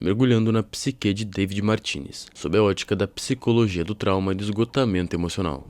mergulhando na psique de David Martinez, sob a ótica da psicologia do trauma e do esgotamento emocional.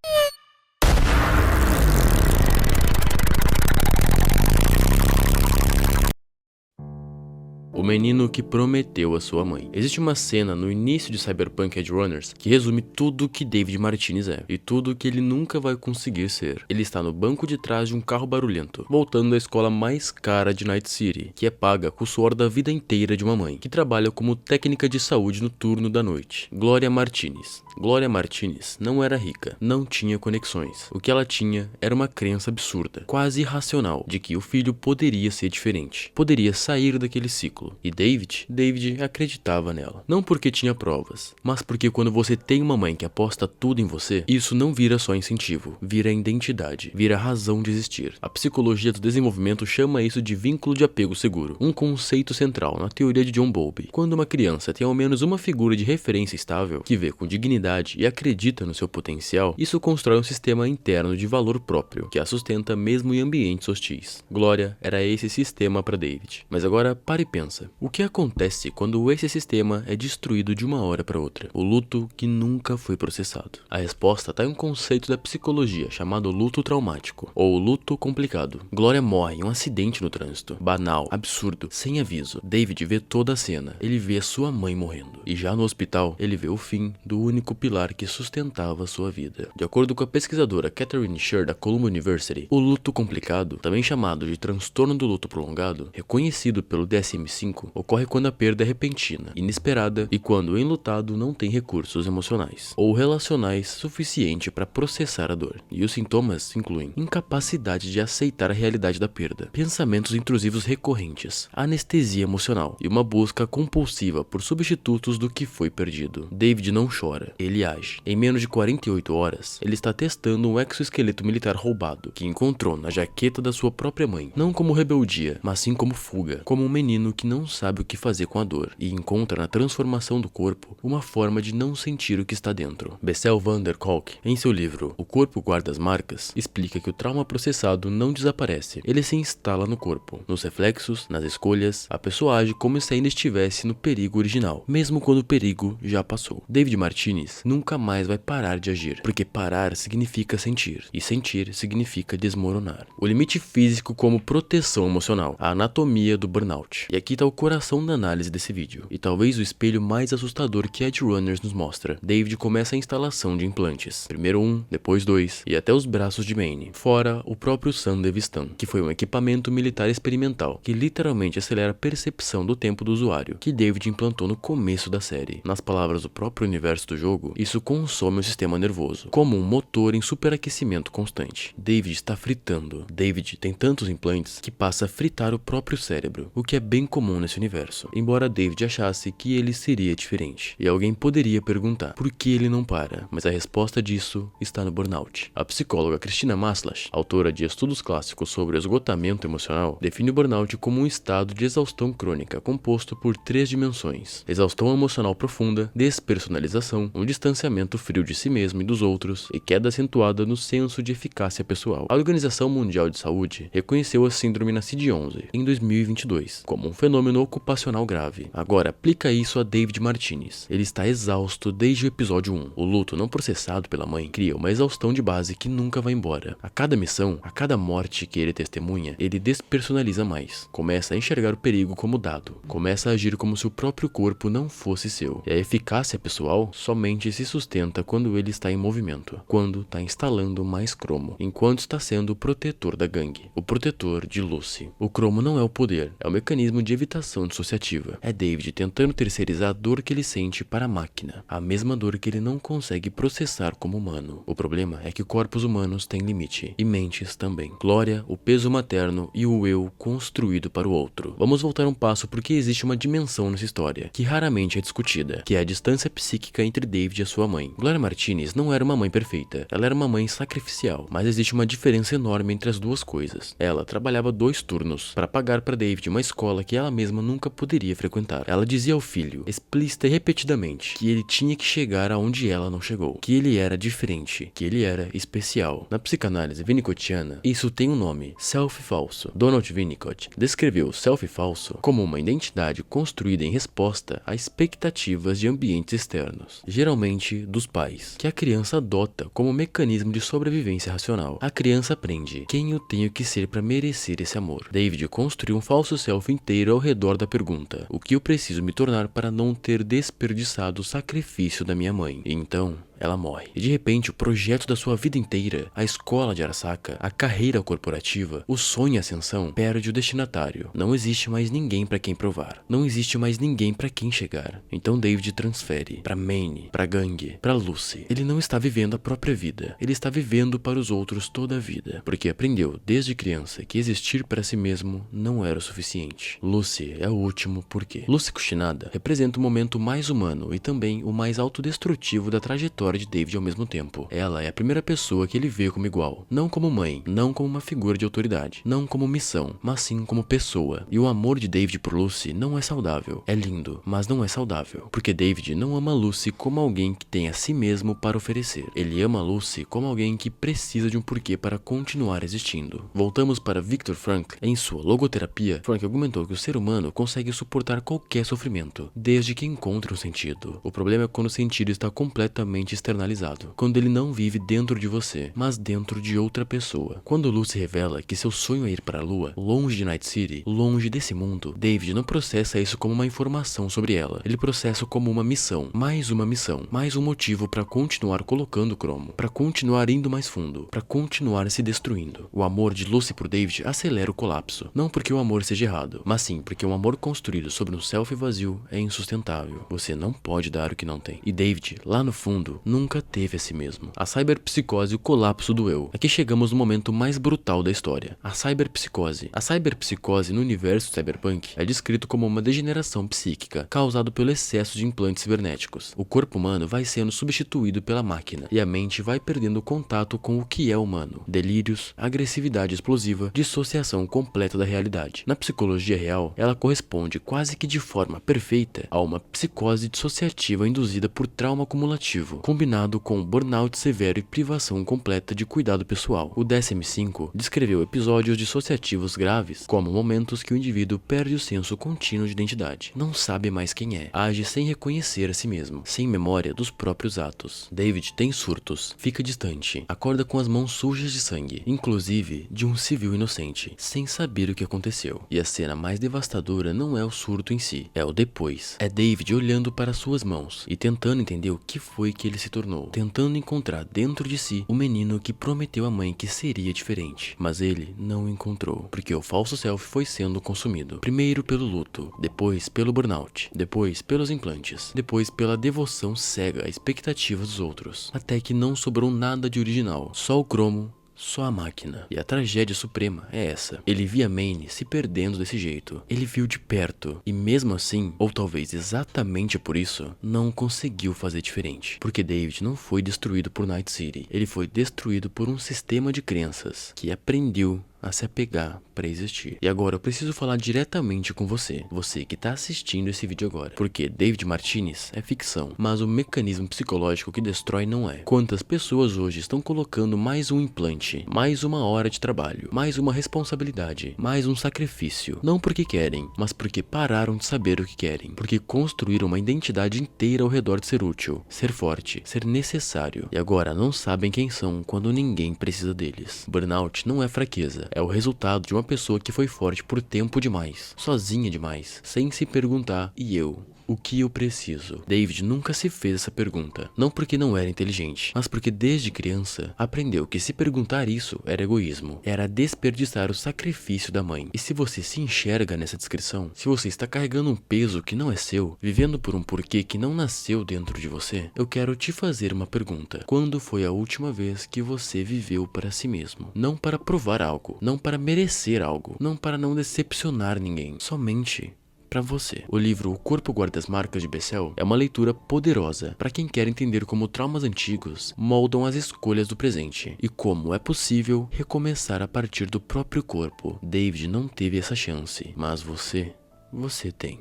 O menino que prometeu a sua mãe. Existe uma cena no início de Cyberpunk Edgerunners que resume tudo o que David Martinez é e tudo o que ele nunca vai conseguir ser. Ele está no banco de trás de um carro barulhento, voltando da escola mais cara de Night City, que é paga com o suor da vida inteira de uma mãe, que trabalha como técnica de saúde no turno da noite. Gloria Martinez. Gloria Martinez não era rica, não tinha conexões. O que ela tinha era uma crença absurda, quase irracional, de que o filho poderia ser diferente, poderia sair daquele ciclo. E David acreditava nela. Não porque tinha provas, mas porque quando você tem uma mãe que aposta tudo em você, isso não vira só incentivo, vira identidade, vira razão de existir. A psicologia do desenvolvimento chama isso de vínculo de apego seguro, um conceito central na teoria de John Bowlby. Quando uma criança tem ao menos uma figura de referência estável, que vê com dignidade e acredita no seu potencial, isso constrói um sistema interno de valor próprio, que a sustenta mesmo em ambientes hostis. Gloria era esse sistema para David. Mas agora pare e pensa. O que acontece quando esse sistema é destruído de uma hora para outra? O luto que nunca foi processado. A resposta está em um conceito da psicologia chamado luto traumático, ou luto complicado. Gloria morre em um acidente no trânsito. Banal, absurdo, sem aviso. David vê toda a cena. Ele vê sua mãe morrendo. E já no hospital, ele vê o fim do único pilar que sustentava sua vida. De acordo com a pesquisadora Catherine Sher da Columbia University, o luto complicado, também chamado de transtorno do luto prolongado, reconhecido pelo DSM-5, ocorre quando a perda é repentina, inesperada e quando o enlutado não tem recursos emocionais ou relacionais suficiente para processar a dor. E os sintomas incluem incapacidade de aceitar a realidade da perda, pensamentos intrusivos recorrentes, anestesia emocional e uma busca compulsiva por substitutos do que foi perdido. David não chora, ele age. Em menos de 48 horas, ele está testando um exoesqueleto militar roubado que encontrou na jaqueta da sua própria mãe, não como rebeldia, mas sim como fuga, como um menino que não sabe o que fazer com a dor e encontra na transformação do corpo uma forma de não sentir o que está dentro. Bessel van der Kolk, em seu livro O Corpo Guarda as Marcas, explica que o trauma processado não desaparece, ele se instala no corpo, nos reflexos, nas escolhas. A pessoa age como se ainda estivesse no perigo original, mesmo quando o perigo já passou. David Martinez nunca mais vai parar de agir, porque parar significa sentir, e sentir significa desmoronar. O limite físico como proteção emocional, a anatomia do burnout. E aqui está o coração da análise desse vídeo, e talvez o espelho mais assustador que Edgerunners nos mostra. David começa a instalação de implantes, primeiro um, depois dois, e até os braços de Maine, fora o próprio Sandevistan, que foi um equipamento militar experimental, que literalmente acelera a percepção do tempo do usuário, que David implantou no começo da série. Nas palavras do próprio universo do jogo, isso consome o sistema nervoso, como um motor em superaquecimento constante. David está fritando. David tem tantos implantes que passa a fritar o próprio cérebro, o que é bem comum nesse universo, embora David achasse que ele seria diferente. E alguém poderia perguntar por que ele não para, mas a resposta disso está no burnout. A psicóloga Christina Maslach, autora de estudos clássicos sobre o esgotamento emocional, define o burnout como um estado de exaustão crônica composto por 3 dimensões: exaustão emocional profunda, despersonalização, um distanciamento frio de si mesmo e dos outros, e queda acentuada no senso de eficácia pessoal. A Organização Mundial de Saúde reconheceu a síndrome na CID-11 em 2022 como um fenômeno ocupacional grave. Agora aplica isso a David Martinez. Ele está exausto desde o episódio 1. O luto não processado pela mãe cria uma exaustão de base que nunca vai embora. A cada missão, a cada morte que ele testemunha, ele despersonaliza mais. Começa a enxergar o perigo como dado. Começa a agir como se o próprio corpo não fosse seu. E a eficácia pessoal somente se sustenta quando ele está em movimento, quando está instalando mais cromo, enquanto está sendo o protetor da gangue, o protetor de Lucy. O cromo não é o poder, é o mecanismo de evitação dissociativa. É David tentando terceirizar a dor que ele sente para a máquina, a mesma dor que ele não consegue processar como humano. O problema é que corpos humanos têm limite, e mentes também. Gloria, o peso materno e o eu construído para o outro. Vamos voltar um passo porque existe uma dimensão nessa história, que raramente é discutida, que é a distância psíquica entre David e a sua mãe. Gloria Martinez não era uma mãe perfeita, ela era uma mãe sacrificial, mas existe uma diferença enorme entre as duas coisas. Ela trabalhava 2 turnos para pagar para David uma escola que ela mesma nunca poderia frequentar. Ela dizia ao filho, explícita e repetidamente, que ele tinha que chegar aonde ela não chegou, que ele era diferente, que ele era especial. Na psicanálise winnicottiana, isso tem um nome, self falso. Donald Winnicott descreveu o self falso como uma identidade construída em resposta a expectativas de ambientes externos, geralmente dos pais, que a criança adota como mecanismo de sobrevivência racional. A criança aprende quem eu tenho que ser para merecer esse amor. David construiu um falso self inteiro ao redor da pergunta: o que eu preciso me tornar para não ter desperdiçado o sacrifício da minha mãe? E então ela morre. E de repente, o projeto da sua vida inteira, a escola de Arasaka, a carreira corporativa, o sonho e ascensão, perde o destinatário. Não existe mais ninguém para quem provar. Não existe mais ninguém para quem chegar. Então David transfere para Maine, para Gangue, para Lucy. Ele não está vivendo a própria vida. Ele está vivendo para os outros toda a vida. Porque aprendeu, desde criança, que existir para si mesmo não era o suficiente. Lucy é o último porquê. Lucy Kushinada representa o momento mais humano e também o mais autodestrutivo da trajetória de David ao mesmo tempo. Ela é a primeira pessoa que ele vê como igual, não como mãe, não como uma figura de autoridade, não como missão, mas sim como pessoa. E o amor de David por Lucy não é saudável. É lindo, mas não é saudável, porque David não ama Lucy como alguém que tem a si mesmo para oferecer. Ele ama Lucy como alguém que precisa de um porquê para continuar existindo. Voltamos para Viktor Frankl. Em sua logoterapia, Frankl argumentou que o ser humano consegue suportar qualquer sofrimento, desde que encontre um sentido. O problema é quando o sentido está completamente externalizado, quando ele não vive dentro de você, mas dentro de outra pessoa. Quando Lucy revela que seu sonho é ir para a lua, longe de Night City, longe desse mundo, David não processa isso como uma informação sobre ela. Ele processa como uma missão, mais um motivo para continuar colocando cromo, para continuar indo mais fundo, para continuar se destruindo. O amor de Lucy por David acelera o colapso, não porque o amor seja errado, mas sim porque um amor construído sobre um self vazio é insustentável. Você não pode dar o que não tem. E David, lá no fundo, nunca teve a si mesmo. A cyberpsicose e o colapso do eu. Aqui chegamos no momento mais brutal da história. A cyberpsicose. A cyberpsicose no universo cyberpunk é descrito como uma degeneração psíquica causada pelo excesso de implantes cibernéticos. O corpo humano vai sendo substituído pela máquina e a mente vai perdendo o contato com o que é humano. Delírios, agressividade explosiva, dissociação completa da realidade. Na psicologia real, ela corresponde quase que de forma perfeita a uma psicose dissociativa induzida por trauma acumulativo, combinado com burnout severo e privação completa de cuidado pessoal. O DSM-5 descreveu episódios dissociativos graves como momentos que o indivíduo perde o senso contínuo de identidade, não sabe mais quem é, age sem reconhecer a si mesmo, sem memória dos próprios atos. David tem surtos, fica distante, acorda com as mãos sujas de sangue, inclusive de um civil inocente, sem saber o que aconteceu. E a cena mais devastadora não é o surto em si, é o depois. É David olhando para suas mãos e tentando entender o que foi que ele se tornou, tentando encontrar dentro de si o menino que prometeu à mãe que seria diferente, mas ele não encontrou, porque o falso self foi sendo consumido, primeiro pelo luto, depois pelo burnout, depois pelos implantes, depois pela devoção cega à expectativa dos outros, até que não sobrou nada de original, só o cromo, só a máquina. E a tragédia suprema é essa. Ele via Maine se perdendo desse jeito. Ele viu de perto. E mesmo assim, ou talvez exatamente por isso, não conseguiu fazer diferente. Porque David não foi destruído por Night City. Ele foi destruído por um sistema de crenças que aprendeu a se apegar para existir. E agora eu preciso falar diretamente com você que tá assistindo esse vídeo agora, porque David Martinez é ficção, mas o mecanismo psicológico que destrói não é. Quantas pessoas hoje estão colocando mais um implante, mais uma hora de trabalho, mais uma responsabilidade, mais um sacrifício, não porque querem, mas porque pararam de saber o que querem, porque construíram uma identidade inteira ao redor de ser útil, ser forte, ser necessário, e agora não sabem quem são quando ninguém precisa deles. Burnout não é fraqueza, é o resultado de uma pessoa que foi forte por tempo demais, sozinha demais, sem se perguntar: e eu? O que eu preciso? David nunca se fez essa pergunta, não porque não era inteligente, mas porque desde criança aprendeu que se perguntar isso era egoísmo, era desperdiçar o sacrifício da mãe. E se você se enxerga nessa descrição, se você está carregando um peso que não é seu, vivendo por um porquê que não nasceu dentro de você, eu quero te fazer uma pergunta. Quando foi a última vez que você viveu para si mesmo? Não para provar algo, não para merecer algo, não para não decepcionar ninguém, somente para você. O livro O Corpo Guarda as Marcas de Bessel é uma leitura poderosa para quem quer entender como traumas antigos moldam as escolhas do presente e como é possível recomeçar a partir do próprio corpo. David não teve essa chance, mas você você tem.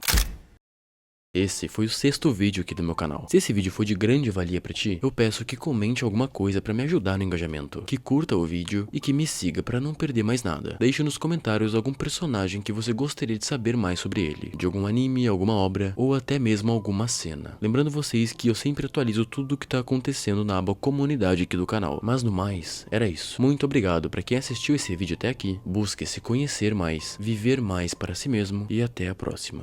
Esse foi o 6º vídeo aqui do meu canal. Se esse vídeo foi de grande valia pra ti, eu peço que comente alguma coisa pra me ajudar no engajamento, que curta o vídeo e que me siga pra não perder mais nada. Deixe nos comentários algum personagem que você gostaria de saber mais sobre ele, de algum anime, alguma obra ou até mesmo alguma cena. Lembrando vocês que eu sempre atualizo tudo o que tá acontecendo na aba comunidade aqui do canal. Mas no mais, era isso. Muito obrigado pra quem assistiu esse vídeo até aqui, busque se conhecer mais, viver mais para si mesmo e até a próxima.